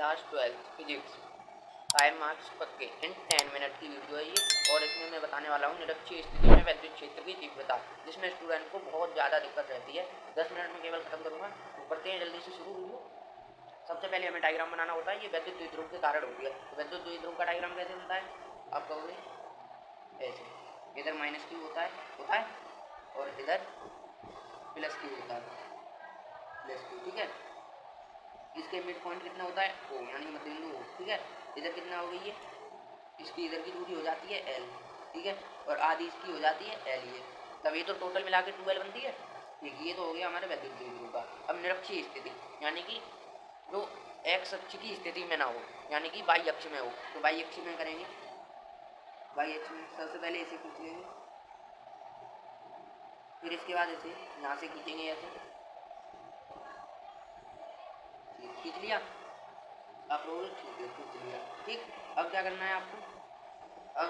Class 12 physics 5 marks पक्के इन 10 minute की video है ये। और इसमें मैं बताने वाला हूँ निरक्षीय स्थिति में वैद्युत क्षेत्र की तीव्रता, जिसमें स्टूडेंट को बहुत ज़्यादा दिक्कत रहती है। 10 मिनट में केवल खत्म करूँगा, तो करते हैं जल्दी से शुरू वीडियो। सबसे पहले हमें डायग्राम बनाना होता है, ये वैद्युत द्विध्रुव के कारण होती है। तो वैद्युत द्विध्रुव का डायग्राम कैसे बनता है, आप कहोगे ऐसे, इधर माइनस क्यू होता है और इधर प्लस क्यू होता है, प्लस क्यू, ठीक है। इसके मिड पॉइंट कितना होता है, ओ, यानी मध्य बिंदु ओ, ठीक है। इधर कितना हो गई है, इसकी इधर की दूरी हो जाती है एल, ठीक है, और आधी इसकी हो जाती है एल, ये तब ये तो टोटल मिला के 2L बनती है, ठीक। ये तो हो गया हमारे वैद्युत द्विध्रुव का। अब निरक्षीय स्थिति यानी कि जो एक्स अक्ष की स्थिति में ना हो, यानी कि वाई अक्ष में हो, तो वाई अक्ष में करेंगे, वाई अक्ष में सबसे पहले इसे खींच लेंगे, फिर इसके बाद इसे यहाँ से खींचेंगे ऐसे, खींच लिया आप लोग, ठीक है, खींच लिया, ठीक। अब क्या करना है आपको, अब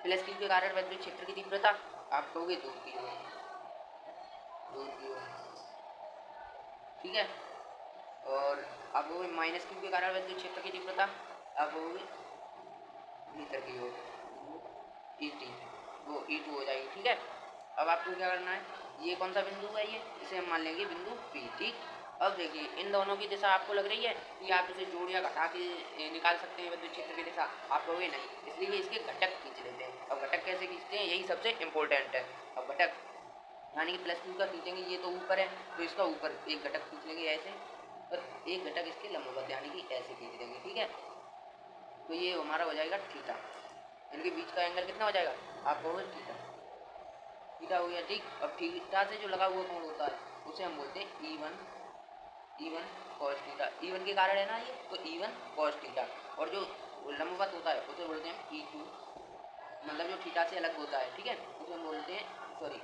प्लस क्यू के कारण वैद्युत क्षेत्र की तीव्रता आप कहोगे 2 की ओर, 2 की ओर, ठीक है। और आप कहोगे माइनस क्यू के कारण वैद्युत क्षेत्र की तीव्रता आप कहोगे भीतर की ओर, E3, वो E2 हो जाएगी, ठीक है। अब आपको क्या करना है, ये कौन सा बिंदु है, ये इसे हम मान लेंगे बिंदु P, ठीक। अब देखिए इन दोनों की दिशा आपको लग रही है कि आप इसे जोड़ या घटा के निकाल सकते हैं विद्युत क्षेत्र की दिशा, आप कहोगे नहीं, इसलिए इसके घटक खींच लेते हैं। अब घटक कैसे खींचते हैं, यही सबसे इम्पोर्टेंट है। अब घटक यानी कि प्लस क्यू का खींचेंगे, ये तो ऊपर है तो इसका ऊपर एक घटक खींच लेंगे ऐसे, और एक घटक इसके लंबवत यानी कि ऐसे खींच देंगे, ठीक है। तो ये हमारा हो जाएगा थीटा, इनके बीच का एंगल कितना हो जाएगा, आप कहोगे थीटा, थीटा हो गया, ठीक। अब थीटा से जो लगा हुआ कोण होता है उसे हम बोलते हैं E1 cos थीटा, E1 के कारण है ना ये, तो E1 cos थीटा। और जो लंबवत होता है उसे बोलते हैं E2, मतलब जो थीटा से अलग होता है, ठीक है, उसे हम बोलते हैं, सॉरी,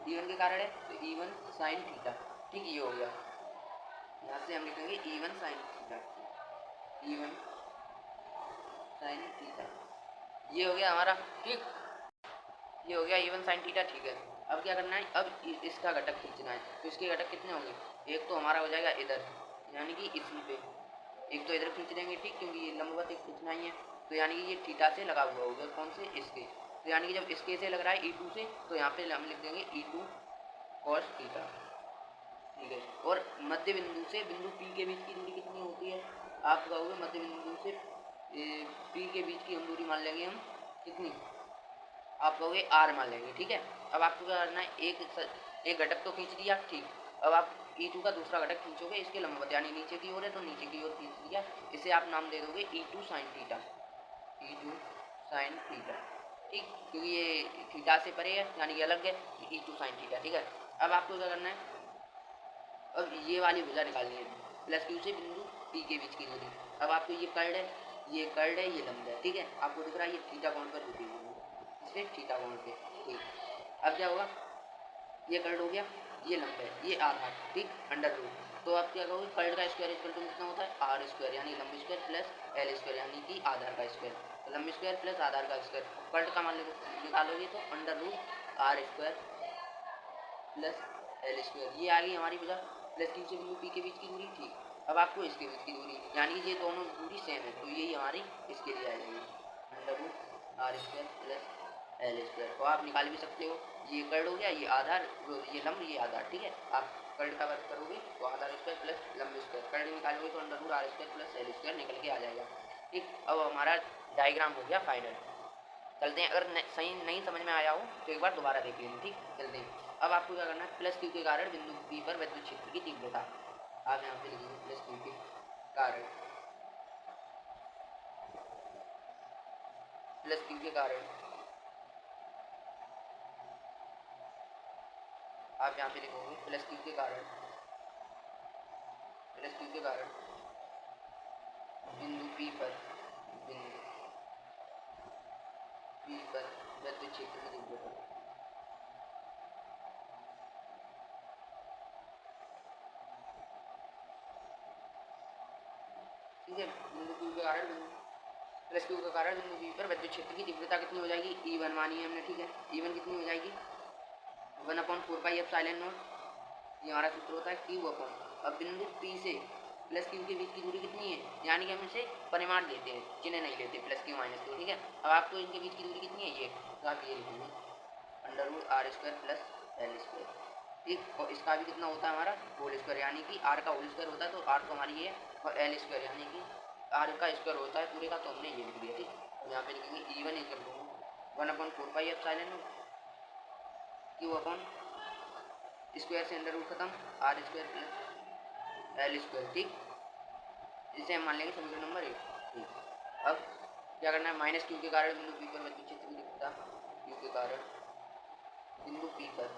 E1 के कारण है तो E1 sin थीटा, ठीक। ये हो गया, यहाँ से हम लिखेंगे E1 sin theta, E1 sin theta, ये हो गया हमारा, ठीक। ये हो गया E1 sin थीटा, ठीक है। अब क्या करना है, अब इसका घटक खींचना है, तो इसके घटक कितने होंगे, एक तो हमारा हो जाएगा इधर यानी कि इसी पे, एक तो इधर खींच देंगे, ठीक, क्योंकि ये लंबवत एक खींचना ही है, तो यानी कि ये थीटा से लगा हुआ होगा, कौन से, इसके, तो यानी कि जब इसके से लग रहा है E2 से, तो यहाँ पे हम लिख देंगे E2 cos थीटा, ठीक है। और मध्य बिंदु से बिंदु P के बीच की दूरी कितनी होती है, आप कहोगे मध्य बिंदु से P के बीच की हम दूरी मान लेंगे हम कितनी, आप कहोगे R मान लेंगे, ठीक है। अब आपको क्या करना है, एक घटक तो खींच दिया, ठीक। अब आप E2 का दूसरा घटक खींचोगे इसके लंबवत, यानी नीचे की ओर है तो नीचे की ओर खींच दिया, इसे आप नाम दे दोगे E2 sin theta, E2 sin theta, ठीक, क्योंकि ये थीटा से परे है यानी कि अलग है, E2 sin थीटा, ठीक है। अब आपको क्या करना है, अब ये वाली भुजा निकालनी है, प्लस क्यू से बिंदु P के बीच की दूरी। अब आपको ये कर्ड है, ये कर्ड है, ये लंब है, ठीक है, आपको दिख रहा है ये थीटा कोण पर रुकी हुई है, इसलिए थीटा कोण पे, ठीक। अब क्या होगा, ये कर्ड हो गया, ये लंब है, ये आधार, ठीक, अंडर रूट, तो आप क्या कहोगे, कर्ड का स्क्वायर इक्वल टू कितना होता है, आर स्क्वायर यानी लंब स्क्वायर प्लस एल स्क्वायर यानी कि आधार का स्क्वायर, तो लंब स्क्वायर प्लस आधार का स्क्वायर, कर्ड का मान निकालोगे तो under root R square plus L square, ये आ गई हमारी भुजा प्लस क्यू से बिंदु P के बीच की दूरी, ठीक। अब आपको इसके बीच की दूरी यानी ये दोनों दूरी सेम है, तो यही हमारी इसके लिए आ जाएगी under root R square plus L square, तो आप निकाल भी सकते हो, ये कर्ड हो गया, ये आधार, ये लंब, ये आधार, ठीक है। आप कर्ड का वर्क करोगे तो आधार स्क्वायर प्लस लंब स्क्वायर, कर्ड निकालोगे तो under root R square plus L square निकल के आ जाएगा, ठीक। अब हमारा डायग्राम हो गया फाइनल। चलते हैं, अगर सही नहीं समझ में आया हो तो एक बार दोबारा देख लेंगे, ठीक। चलते हैं, अब आपको क्या करना है, प्लस क्यू के कारण बिंदु P पर विद्युत क्षेत्र की तीव्रता, आप यहाँ पे लिखेंगे प्लस क्यू के कारण, प्लस क्यू के कारण, आप यहाँ पे लिखोगे प्लस क्यू के कारण, प्लस क्यू के कारण बिंदु P पर, बिंदु P पर विद्युत क्षेत्र की तीव्रता, ठीक है। बिंदु Q के कारण, प्लस क्यू के कारण बिंदु P पर विद्युत क्षेत्र की तीव्रता कितनी हो जाएगी, E1 मानी है हमने, ठीक है। E1 कितनी हो जाएगी, 1/4 पाई एप्सिलॉन नॉट, ये हमारा सूत्र होता है Q अपॉन, अब बिंदु P से प्लस क्यू के बीच की दूरी कितनी है, यानी कि हम इसे परिमाण लेते हैं, चिन्ह नहीं लेते, प्लस क्यू माइनस क्यू, ठीक है। अब आपको इनके बीच की दूरी कितनी है ये, तो आप ये लिखेंगे under root R square plus L square, ठीक। और इसका भी कितना होता है हमारा होल स्क्वायर, यानी कि आर का होल स्क्वायर होता है तो आर तो हमारी ये है, और एल स्क्वायर यानी कि आर का स्क्वायर होता है पूरे का, तो हमने ये लिख दिया, ठीक। और यहाँ पे लिखेंगे E1 equal to 1/4 epsilon naught Q upon square से अंडर रूट खत्म R square plus L square, ठीक। इसे हम मान लेंगे समीकरण नंबर 1, ठीक। अब क्या करना है, माइनस क्यू के कारण बिंदु पी पर विद्युत क्षेत्र की तीव्रता, क्यू के कारण बिंदु पी पर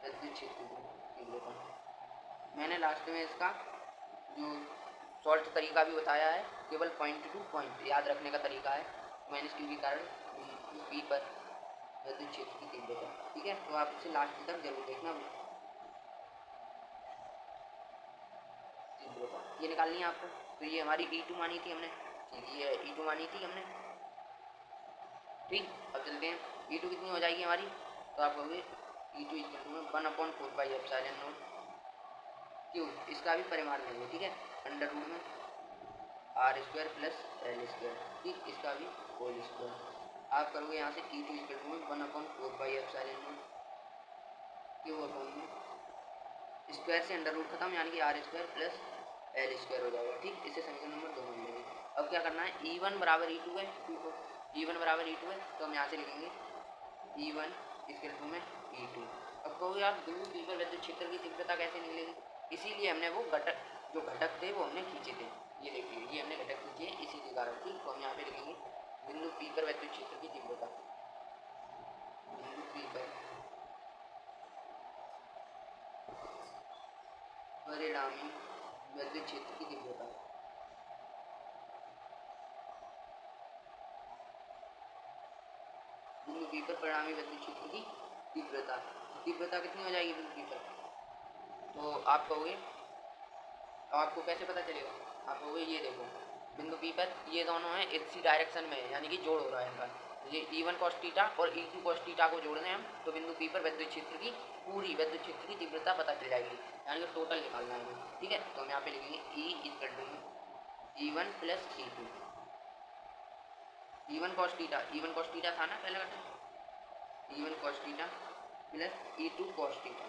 विद्युत क्षेत्र की तीव्रता, मैंने लास्ट में इसका जो शॉर्ट तरीका भी बताया है, केवल पॉइंट टू पॉइंट याद रखने का तरीका है। माइनस क्यू के कारण पी पर विद्युत क्षेत्र की तीव्रता, ठीक है। तो आप इसे लास्ट तक जरूर देखना, तीव्रता ये निकालनी है आपको। तो ये हमारी E2 मानी थी हमने, ठीक, ये E2 मानी थी हमने, ठीक। अब चलते हैं E2 कितनी हो जाएगी हमारी, तो आप कहोगे E2 equal to 1/4 epsilon naught Q, इसका भी परिमाण लेंगे, ठीक है, अंडर रूट में R square plus L square, ठीक, इसका भी होल स्क्वायर। आप करोगे यहाँ से E2 equal to 1/4 epsilon naught Q upon में स्क्वायर से अंडर रूट खत्म, यानी कि R square plus L square हो जाएगा, ठीक। इसे समीकरण नंबर 2 में लेंगे। अब क्या करना है, E1 बराबर E2 है, E1 बराबर E2 है, तो हम यहाँ से लिखेंगे E1 इसके रूप में E2। अब कहोगे आप बिंदु पी पर विद्युत क्षेत्र की तीव्रता कैसे निकलेगी, इसीलिए हमने वो घटक जो घटक थे वो हमने खींचे थे, ये देखिए ये हमने घटक खींचे इसी के कारण, ठीक। तो हम यहाँ पे लिखेंगे बिंदु पी पर विद्युत क्षेत्र की तीव्रता, बिंदु पी पर परिणामी विद्युत क्षेत्र की तीव्रता, बिंदु पी पर परिणामी विद्युत क्षेत्र की तीव्रता, तीव्रता कितनी हो जाएगी बिंदु पी पर, तो आप कहोगे, आपको कैसे पता चलेगा, आप कहोगे ये देखो बिंदु पी पर ये दोनों हैं इसी डायरेक्शन में, यानी कि जोड़ हो रहा है इनका, ये E1 cos थीटा और E2 cos थीटा को जोड़ दें हम, तो बिंदु पी पर विद्युत क्षेत्र की पूरी विद्युत क्षेत्र की तीव्रता पता चल जाएगी, यानी कि टोटल निकालना है, ठीक है। तो हम यहाँ पे लिखेंगे E equal to E1 plus E2, E1 cos theta, E1 cos theta था ना पहले का, E1 cos theta plus E2 cos theta,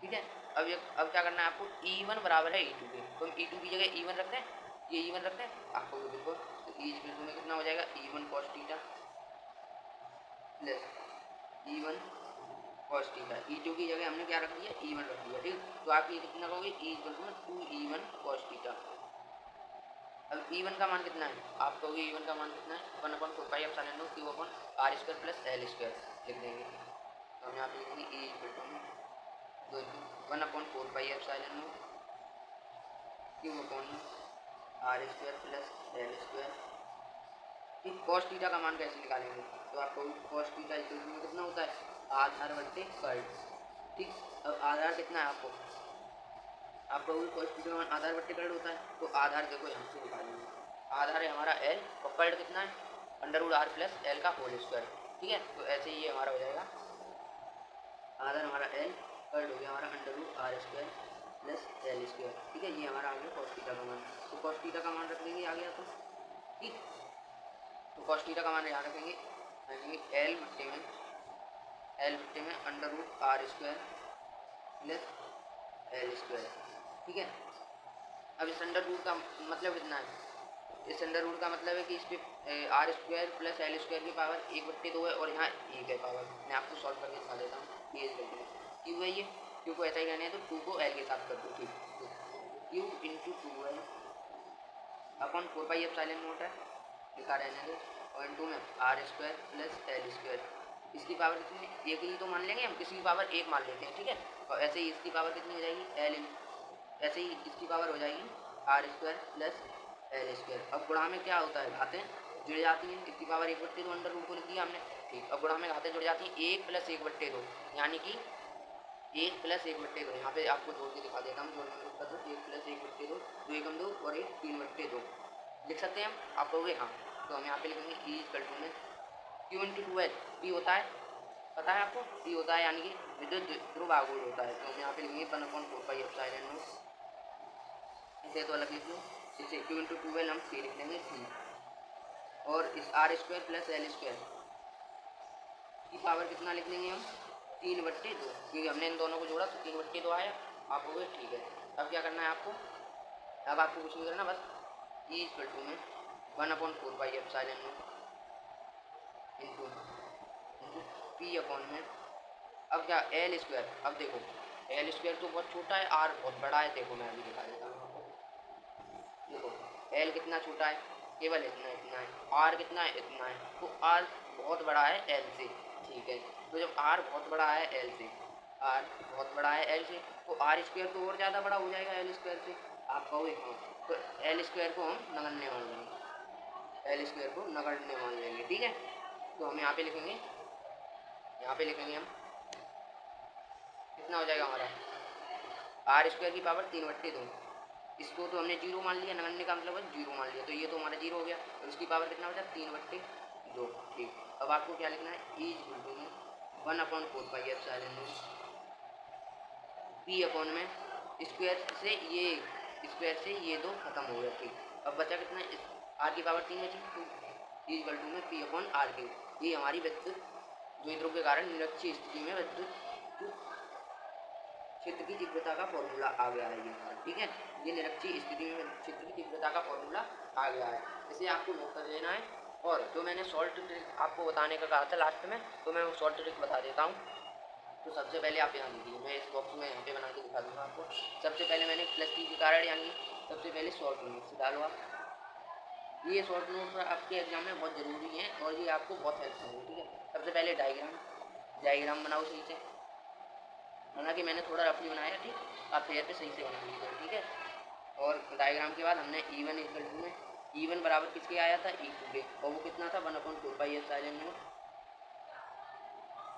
ठीक है। अब क्या करना है आपको, E1 बराबर है E2 के, तो हम E2 की जगह E1 रखते हैं, ये E1 रखते हैं आपको बिल्कुल, तो E इक्वल में कितना हो जाएगा E1 cos theta plus E1 cos theta, E2 की जगह हमने क्या रख दिया E1 रख दिया, ठीक। तो आप ये कितना कहोगे E इक्वल में 2E1 cos थीटा। अब E1 का मान कितना है, आप कहोगे E1 का मान कितना है 1/4 epsilon naught Q upon R square plus L square लिख देंगे, तो हम यहाँ पे लिखेंगे E equal to 1/4 epsilon naught Q upon R square plus L square, ठीक। कॉस थीटा का मान कैसे निकालेंगे, तो आपको कॉस थीटा इक्वल में कितना होता है आधार बट्टे कर्ड, ठीक। अब आधार कितना है आपको कॉस थीटा का मान आधार बट्टे कर्ड होता है, तो आधार देखो यहाँ से निकालेंगे, आधार है हमारा एल और कर्ड कितना है under root R plus L का होल स्क्वायर, ठीक है। तो ऐसे ही ये हमारा हो जाएगा, आधार हमारा एल, कर्ड हो गया हमारा under root R square plus L square, ठीक है। ये हमारा आ गया कॉस थीटा का मान, तो कॉस थीटा का मान रख देंगे आ गया, तो ठीक। तो कॉस थीटा का मान यहाँ रखेंगे, एल बट्टे में under root R square plus L square, ठीक है। अब इस अंडर रूट का मतलब कितना है, इस अंडर रूट का मतलब है कि इस पे R square plus L square की पावर 1/2 है और यहाँ 1 है पावर, मैं आपको सॉल्व करके दिखा देता हूँ, ये क्यों है, ये क्यू को ऐसा ही रहने है तो 2 को एल के साथ कर दो, ठीक। तो क्यू इंटू 2 है अपॉन 4 एप्सिलॉन नॉट है, लिखा रहने दो, और इंटू में R square plus L square, इसकी पावर कितनी एक ही तो मान लेंगे हम, इसकी पावर 1 मान लेते हैं, ठीक है। और ऐसे ही इसकी पावर कितनी हो जाएगी एल, ऐसे ही इसकी पावर हो जाएगी R square plus L square. अब गुणा में क्या होता है, घातें जुड़ जाती हैं, इसकी पावर 1/2 अंडर रूट को लिख दिया हमने, ठीक। अब गुणा में घातें जुड़ जाती हैं 1 प्लस 1/2, यानी कि 1 प्लस 1/2, यहाँ पे आपको जोड़ के दिखा देता हूँ, जोड़ने में तो 1 प्लस 1/2, 2 एकम 2 और 1 3/2 लिख सकते हैं हम, आप कहोगे हाँ, तो हम यहाँ पे लिखेंगे ई इक्वल टू में क्यू इंटू 2 पी होता है, पता है आपको पी होता है, यानी कि विद्युत ध्रुव आघूर्ण होता है, तो हम यहाँ पे लिखेंगे 1/4 एप्सिलॉन नॉट इसे तो अलग लिख लो। इसे 2 × 12 हम 3 लिख लेंगे 3, और इस R square plus L square की पावर कितना लिख लेंगे हम 3/2, क्योंकि हमने इन दोनों को जोड़ा तो 3/2 आया। आप हो गए ठीक है। अब क्या करना है आपको, अब आपको कुछ नहीं करना, बस ई इक्वल टू में 1/4πε इंटू पी अपॉन में, अब क्या एल स्क्वायर। अब देखो एल स्क्वायर तो बहुत छोटा है, आर बहुत बड़ा है। देखो मैं अभी दिखा देता हूँ आपको। देखो एल कितना छोटा है, केवल इतना इतना है, आर कितना है इतना है, तो आर बहुत बड़ा है एल से। ठीक है, तो जब आर बहुत बड़ा है एल से, आर बहुत बड़ा है एल से, तो आर स्क्वायर तो और ज़्यादा बड़ा हो जाएगा एल स्क्वायर से। आप कहोगे हाँ, तो एल स्क्वायर को हम नगण्य मान लेंगे, एल स्क्वायर को नगण्य मान लेंगे। ठीक है, तो हम यहाँ पे लिखेंगे, यहाँ पे लिखेंगे हम कितना हो जाएगा हमारा आर स्क्वायर की पावर 3/2। इसको तो हमने 0 मान लिया, नगण्य का मतलब है 0 मान लिया, तो ये तो हमारा 0 हो गया, और इसकी पावर कितना हो जाए 3/2। ठीक, अब आपको क्या लिखना है, ई इक्वल टू में 1/4πε पी अपॉन में स्क्वायर से ये 2 खत्म हो गया। ठीक, अब बचा कितना, आर की पावर 3 बची, तो ई इक्वल टू में पी अपॉन आर क्यूब। ये हमारी विद्युत द्विध्रुव के कारण निरक्षीय स्थिति में विद्युत क्षेत्र की तीव्रता का फॉर्मूला आ गया है ये हमारा। ठीक है, ये निरक्षीय स्थिति में क्षेत्र की तीव्रता का फॉर्मूला आ गया है, इसे आपको नोट कर लेना है। और जो मैंने सॉल्ट ट्रिक आपको बताने का कहा था लास्ट में, तो मैं वो सॉल्ट ट्रिक बता देता हूँ। तो सबसे पहले आप यहाँ लिखिए, मैं इस बॉक्स में यहाँ पे बना के दिखा दूँगा आपको। सबसे पहले मैंने +3 के कारण यहाँ की सबसे पहले शॉर्ट नोट्स डालो आप। ये शॉर्ट नोट्स आपके एग्जाम में बहुत ज़रूरी है और ये आपको बहुत हेल्प करेंगे। ठीक है, सबसे पहले डायग्राम बनाओ सही से, हालांकि मैंने थोड़ा रफली बनाया। ठीक, आप फेयर पे सही से बना लीजिए। ठीक है, और डायग्राम के बाद हमने E1 इक्वल टू में E1 बराबर किसके आया था E2 के, और वो कितना था 1/4πε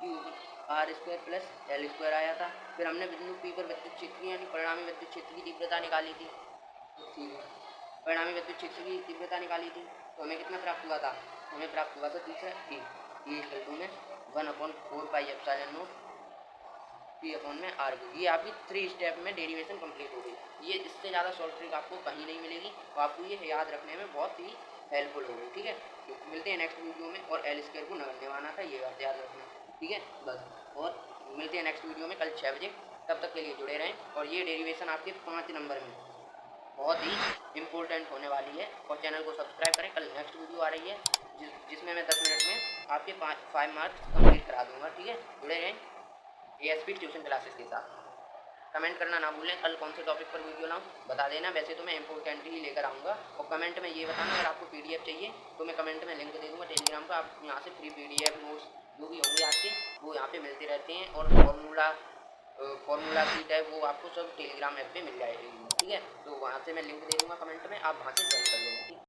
cube R square plus L square आया था। फिर हमने बिंदु पी पर विद्युत क्षेत्र यानी परिणामी विद्युत क्षेत्र की तीव्रता निकाली थी। ठीक है, परिणामी विद्युत क्षेत्र की तीव्रता निकाली थी, तो हमें कितना प्राप्त हुआ था, हमें प्राप्त हुआ था तीसरा ई इक्वल टू में 1/4πε पी अपॉन में आर क्यूब। ये आपकी 3 स्टेप में डेरिवेशन कंप्लीट हो गई। ये इससे ज़्यादा शॉर्ट ट्रिक आपको कहीं नहीं मिलेगी, तो आपको ये याद रखने में बहुत ही हेल्पफुल होगी। ठीक है, तो मिलते हैं नेक्स्ट वीडियो में। और एल स्क्वायर को नगण्य माना था, ये बात याद रखना। ठीक है, बस, और मिलते हैं नेक्स्ट वीडियो में कल 6 बजे। तब तक के लिए जुड़े रहें। और ये डेरिवेशन आपके 5 नंबर में बहुत ही इम्पोर्टेंट होने वाली है, और चैनल को सब्सक्राइब करें। कल नेक्स्ट वीडियो आ रही है जिसमें मैं 10 मिनट में आपके 5 मार्क्स कंप्लीट करा दूँगा। ठीक है, जुड़े रहें ASP ट्यूशन क्लासेस के साथ। कमेंट करना ना भूलें, कल कौन से टॉपिक पर वीडियो लाऊं बता देना। वैसे तो मैं इंपॉर्टेंट ही लेकर आऊँगा, और कमेंट में ये बताना अगर आपको PDF चाहिए तो मैं कमेंट में लिंक दे दूँगा टेलीग्राम का। आप यहाँ से फ्री PDF नोट्स जो भी होंगे आपके वो यहाँ पे मिलते रहते हैं, और फॉर्मूला शीट है वो आपको सब टेलीग्राम ऐप पे मिल जाएगी। ठीक है, तो वहाँ से मैं लिंक दे दूँगा कमेंट में, आप वहाँ से ज्वाइन कर लेना।